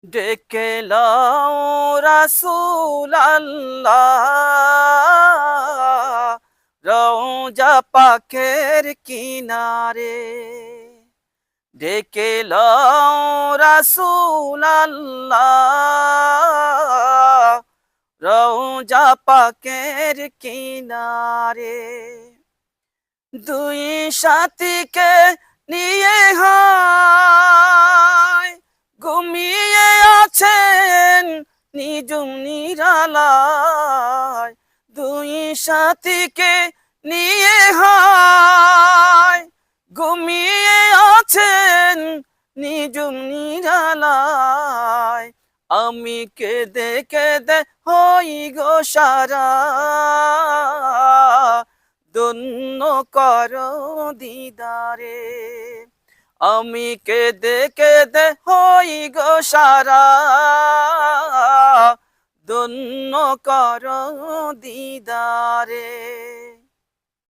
ডেকে লও রাসূল আল্লাহ, রওজা পাকের কিনারে। ডেকে লও রাসূল আল্লাহ, রওজা পাকের কিনারে। দুই সাথীকে নিয়ে হয় ঘুমিয়ে আছেন নিজুম নিরালায়। দুই সাথীকে নিয়ে হয় ঘুমিয়ে আছেন নিজুম নিরালায়। আমি কেঁদে কেঁদে হই গো সারা, ধন্য করো দিদারে। আমি কেঁদে কেঁদে হই গো সারা, ধন্য করো দিদারে।